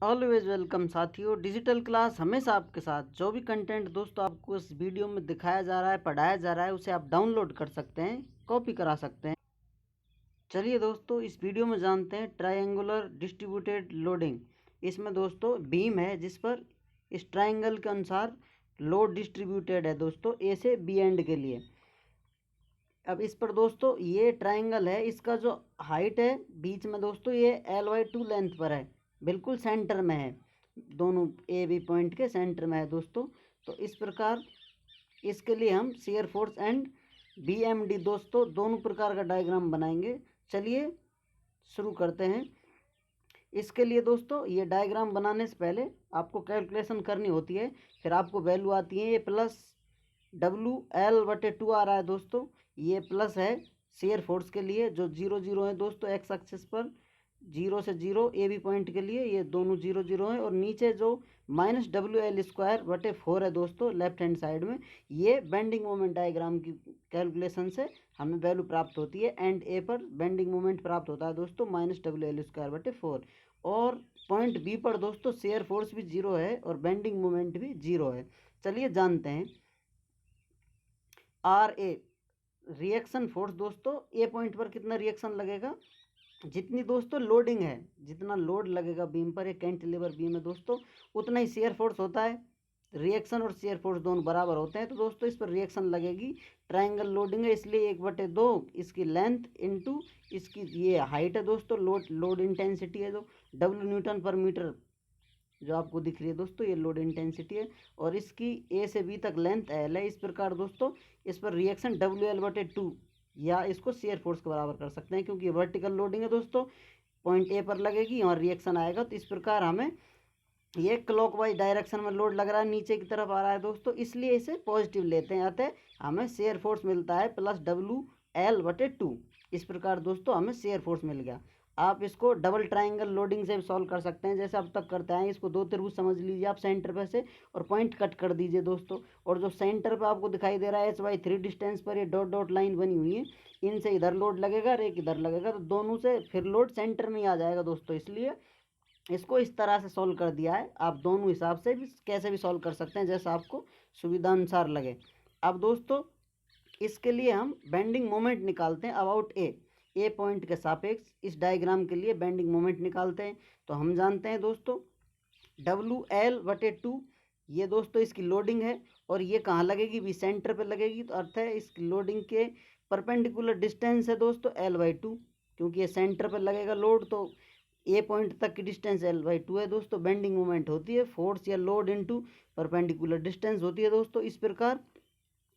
Always welcome साथियों। Digital class हमेशा आपके साथ। जो भी कंटेंट दोस्तों आपको इस वीडियो में दिखाया जा रहा है, पढ़ाया जा रहा है, उसे आप डाउनलोड कर सकते हैं, कॉपी करा सकते हैं। चलिए दोस्तों, इस वीडियो में जानते हैं ट्रायंगुलर डिस्ट्रीब्यूटेड लोडिंग। इसमें दोस्तों बीम है जिस पर इस ट्रायंगल के अनुसार लोड डिस्ट्रीब्यूटेड है दोस्तों, ए से बी एंड के लिए। अब इस पर दोस्तों ये ट्रायंगल है, इसका जो हाइट है बीच में दोस्तों ये L/2 लेंथ पर है, बिल्कुल सेंटर में है, दोनों ए बी पॉइंट के सेंटर में है दोस्तों। तो इस प्रकार इसके लिए हम शियर फोर्स एंड BMD दोस्तों दोनों प्रकार का डायग्राम बनाएंगे। चलिए शुरू करते हैं। इसके लिए दोस्तों ये डायग्राम बनाने से पहले आपको कैलकुलेशन करनी होती है, फिर आपको वैल्यू आती है। ये प्लस WL/2 आ रहा है दोस्तों, ये प्लस है शेयर फोर्स के लिए जो 0 0 है दोस्तों एक्स एक्सिस पर, 0 से 0 ए बी पॉइंट के लिए ये दोनों 0 0 है। और नीचे जो -WL²/4 है दोस्तों लेफ्ट हैंड साइड में, ये बेंडिंग मोमेंट डायग्राम की कैलकुलेशन से हमें वैल्यू प्राप्त होती है। एंड ए पर बेंडिंग मोमेंट प्राप्त होता है दोस्तों -WL²/4। और पॉइंट बी पर दोस्तों शेयर फोर्स भी 0 है और बेंडिंग मोमेंट भी 0 है। चलिए जानते हैं। RA रिएक्शन फोर्स दोस्तों, ए पॉइंट पर कितना रिएक्शन लगेगा, जितनी दोस्तों लोडिंग है, जितना लोड लगेगा बीम पर, एक कैंटिलीवर बीम है दोस्तों, उतना ही शेयर फोर्स होता है। रिएक्शन और शेयर फोर्स दोनों बराबर होते हैं, तो दोस्तों इस पर रिएक्शन लगेगी। ट्रायंगल लोडिंग है इसलिए 1/2 इसकी लेंथ इंटू इसकी ये हाइट है दोस्तों, लोड इंटेंसिटी है जो W न्यूटन पर मीटर जो आपको दिख रही है दोस्तों, ये लोड इंटेंसिटी है। और इसकी ए से बी तक लेंथ L है। इस प्रकार दोस्तों इस पर रिएक्शन WL/2 या इसको शेयर फोर्स के बराबर कर सकते हैं, क्योंकि वर्टिकल लोडिंग है दोस्तों, पॉइंट ए पर लगेगी और रिएक्शन आएगा। तो इस प्रकार हमें ये क्लॉकवाइज डायरेक्शन में लोड लग रहा है, नीचे की तरफ आ रहा है दोस्तों, इसलिए इसे पॉजिटिव लेते हैं, अतः हमें शेयर फोर्स मिलता है +WL/2। इस प्रकार दोस्तों हमें शेयर फोर्स मिल गया। आप इसको डबल ट्रायंगल लोडिंग से भी सॉल्व कर सकते हैं, जैसे अब तक करते हैं। इसको दो त्रिभुज समझ लीजिए आप सेंटर पे से, और पॉइंट कट कर दीजिए दोस्तों। और जो सेंटर पे आपको दिखाई दे रहा है H/3 डिस्टेंस पर ये डॉट डॉट लाइन बनी हुई है, इनसे इधर लोड लगेगा और एक इधर लगेगा, तो दोनों से फिर लोड सेंटर में आ जाएगा दोस्तों। इसलिए इसको इस तरह से सॉल्व कर दिया है। आप दोनों हिसाब से भी कैसे भी सॉल्व कर सकते हैं, जैसा आपको सुविधा अनुसार लगे। अब दोस्तों इसके लिए हम बेंडिंग मोमेंट निकालते हैं अबाउट ए पॉइंट के सापेक्ष। इस डायग्राम के लिए बेंडिंग मोमेंट निकालते हैं। तो हम जानते हैं दोस्तों WL/2, ये दोस्तों इसकी लोडिंग है, और ये कहाँ लगेगी, भी सेंटर पे लगेगी। तो अर्थ है इस लोडिंग के परपेंडिकुलर डिस्टेंस है दोस्तों L/2, क्योंकि ये सेंटर पे लगेगा लोड, तो ए पॉइंट तक की डिस्टेंस L/2 है दोस्तों। बेंडिंग मोमेंट होती है फोर्स या लोड इनटू परपेंडिकुलर डिस्टेंस होती है दोस्तों। इस प्रकार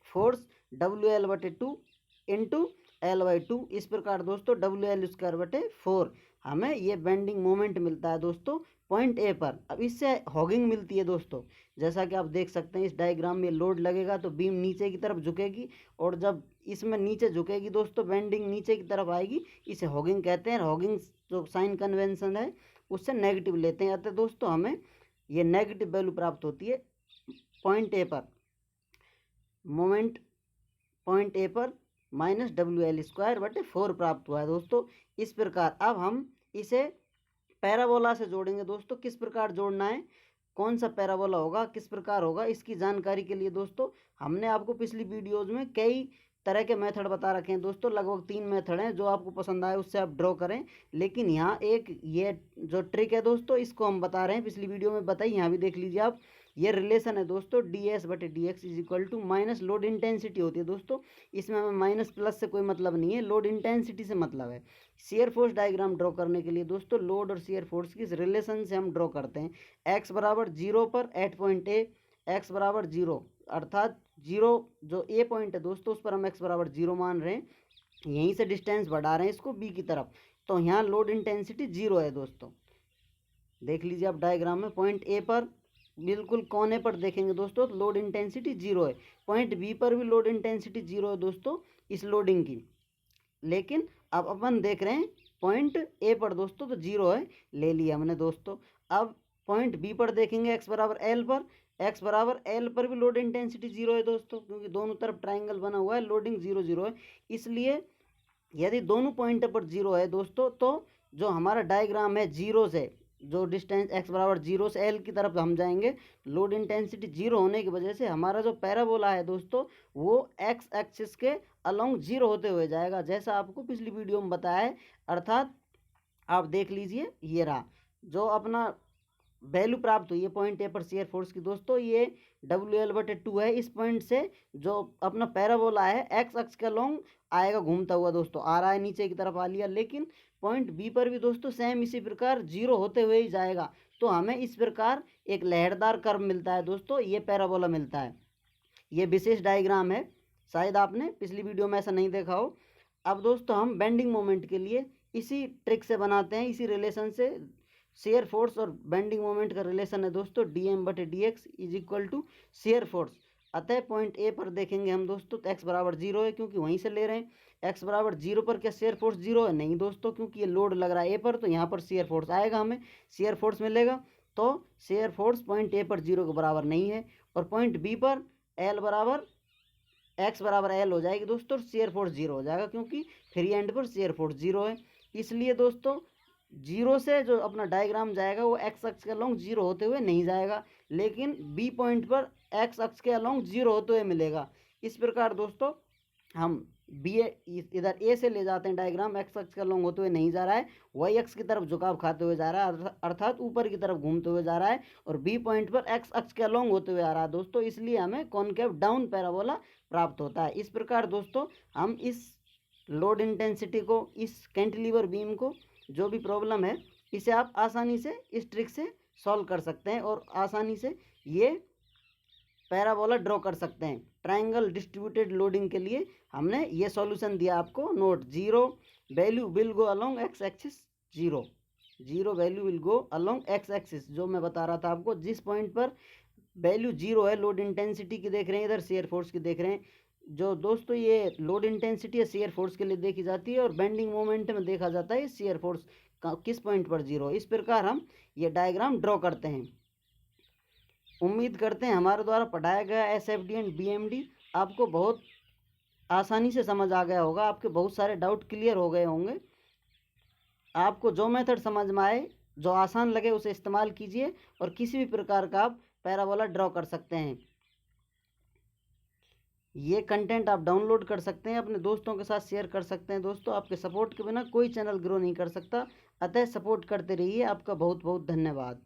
फोर्स WL/2 इंटू L/2, इस प्रकार दोस्तों WL²/4 हमें ये बेंडिंग मोमेंट मिलता है दोस्तों पॉइंट ए पर। अब इससे हॉगिंग मिलती है दोस्तों, जैसा कि आप देख सकते हैं इस डायग्राम में लोड लगेगा तो बीम नीचे की तरफ झुकेगी, और जब इसमें नीचे झुकेगी दोस्तों बेंडिंग नीचे की तरफ आएगी, इसे हॉगिंग कहते हैं। हॉगिंग जो साइन कन्वेंशन है उससे नेगेटिव लेते हैं, अतः दोस्तों हमें ये नेगेटिव वैल्यू प्राप्त होती है पॉइंट ए पर। मोमेंट पॉइंट ए पर -WL²/4 प्राप्त हुआ है दोस्तों। इस प्रकार अब हम इसे पैराबोला से जोड़ेंगे दोस्तों। किस प्रकार जोड़ना है, कौन सा पैराबोला होगा, किस प्रकार होगा, इसकी जानकारी के लिए दोस्तों हमने आपको पिछली वीडियोज़ में कई तरह के मेथड बता रखे हैं दोस्तों। लगभग 3 मेथड हैं, जो आपको पसंद आए उससे आप ड्रॉ करें। लेकिन यहाँ एक ये जो ट्रिक है दोस्तों, इसको हम बता रहे हैं, पिछली वीडियो में बताई, यहाँ भी देख लीजिए आप। ये रिलेशन है दोस्तों DS/dx = माइनस लोड इंटेंसिटी होती है दोस्तों। इसमें हमें माइनस प्लस से कोई मतलब नहीं है, लोड इंटेंसिटी से मतलब है। शेयर फोर्स डायग्राम ड्रॉ करने के लिए दोस्तों लोड और शेयर फोर्स की इस रिलेशन से हम ड्रॉ करते हैं। x/0 पर एट पॉइंट ए, x/0 अर्थात 0 जो ए पॉइंट है दोस्तों उस पर हम x/0 मान रहे हैं, यहीं से डिस्टेंस बढ़ा रहे हैं इसको बी की तरफ, तो यहाँ लोड इंटेंसिटी 0 है दोस्तों। देख लीजिए आप डायग्राम में, पॉइंट ए पर बिल्कुल कोने पर देखेंगे दोस्तों तो लोड इंटेंसिटी 0 है। पॉइंट बी पर भी लोड इंटेंसिटी 0 है दोस्तों इस लोडिंग की। लेकिन अब अपन देख रहे हैं पॉइंट ए पर दोस्तों तो 0 है, ले लिया हमने दोस्तों। अब पॉइंट बी पर देखेंगे x/L पर, x/L पर भी लोड इंटेंसिटी 0 है दोस्तों, क्योंकि दोनों तरफ ट्राइंगल बना हुआ है, लोडिंग 0 0 है। इसलिए यदि दोनों पॉइंट पर 0 है दोस्तों, तो जो हमारा डायग्राम है 0 से जो डिस्टेंस x बराबर 0 से l की तरफ हम जाएंगे, लोड इंटेंसिटी 0 होने की वजह से हमारा जो पैराबोला है दोस्तों वो x एक्सिस के अलोंग 0 होते हुए जाएगा, जैसा आपको पिछली वीडियो में बताया है। अर्थात आप देख लीजिए, ये रहा जो अपना वैल्यू प्राप्त हुई है पॉइंट ए पर शेयर फोर्स की दोस्तों, ये WL/2 है। इस पॉइंट से जो अपना पैराबोला है एक्स अक्ष के अलोंग आएगा घूमता हुआ दोस्तों, आ रहा है नीचे की तरफ आ लिया, लेकिन पॉइंट बी पर भी दोस्तों सेम इसी प्रकार 0 होते हुए ही जाएगा। तो हमें इस प्रकार एक लहरदार कर्व मिलता है दोस्तों, ये पैराबोला मिलता है। ये विशेष डायग्राम है, शायद आपने पिछली वीडियो में ऐसा नहीं देखा हो। अब दोस्तों हम बेंडिंग मोमेंट के लिए इसी ट्रिक से बनाते हैं, इसी रिलेशन से। शेयर फोर्स और बेंडिंग मोमेंट का रिलेशन है दोस्तों dm/dx is equal to shear force. अतः पॉइंट ए पर देखेंगे हम दोस्तों तो x बराबर 0 है, क्योंकि वहीं से ले रहे हैं। x बराबर 0 पर क्या शेयर फोर्स 0 है? नहीं दोस्तों, क्योंकि ये लोड लग रहा है ए पर, तो यहाँ पर शेयर फोर्स आएगा, हमें शेयर फोर्स मिलेगा। तो शेयर फोर्स पॉइंट ए पर 0 के बराबर नहीं है। और पॉइंट बी पर एल बराबर x बराबर एल हो जाएगी दोस्तों, शेयर फोर्स 0 हो जाएगा, क्योंकि फ्री एंड पर शेयर फोर्स 0 है। इसलिए दोस्तों 0 से जो अपना डायग्राम जाएगा वो एक्स अक्ष के अलोंग 0 होते हुए नहीं जाएगा, लेकिन बी पॉइंट पर एक्स अक्ष के अलोंग 0 होते हुए मिलेगा। इस प्रकार दोस्तों हम बी इधर ए से ले जाते हैं डायग्राम, एक्स अक्ष के अलोंग होते हुए नहीं जा रहा है, वाई अक्ष की तरफ झुकाव खाते हुए जा रहा है, अर्थात ऊपर की तरफ घूमते हुए जा रहा है। और बी पॉइंट पर एक्स अक्ष के अलोंग होते हुए आ रहा है दोस्तों, इसलिए हमें कॉनकेव डाउन पैराबोला प्राप्त होता है। इस प्रकार दोस्तों हम इस लोड इंटेंसिटी को, इस कैंटिलीवर बीम को, जो भी प्रॉब्लम है, इसे आप आसानी से इस ट्रिक से सॉल्व कर सकते हैं और आसानी से ये पैराबोला ड्रॉ कर सकते हैं। ट्रायंगल डिस्ट्रीब्यूटेड लोडिंग के लिए हमने ये सॉल्यूशन दिया आपको। Note 0 value will go along x axis 0 value will go along x axis, जो मैं बता रहा था आपको। जिस पॉइंट पर वैल्यू 0 है लोड इंटेंसिटी की देख रहे हैं, इधर शेयर फोर्स की देख रहे हैं। जो दोस्तों ये लोड इंटेंसिटी है शेयर फोर्स के लिए देखी जाती है, और बेंडिंग मोमेंट में देखा जाता है शेयर फोर्स किस पॉइंट पर 0। इस प्रकार हम ये डायग्राम ड्रॉ करते हैं। उम्मीद करते हैं हमारे द्वारा पढ़ाया गया SFD एंड BMD आपको बहुत आसानी से समझ आ गया होगा, आपके बहुत सारे डाउट क्लियर हो गए होंगे। आपको जो मेथड समझ में आए, जो आसान लगे, उसे इस्तेमाल कीजिए और किसी भी प्रकार का आप पैराबोला ड्रॉ कर सकते हैं। ये कंटेंट आप डाउनलोड कर सकते हैं, अपने दोस्तों के साथ शेयर कर सकते हैं। दोस्तों आपके सपोर्ट के बिना कोई चैनल ग्रो नहीं कर सकता, अतः सपोर्ट करते रहिए। आपका बहुत बहुत धन्यवाद।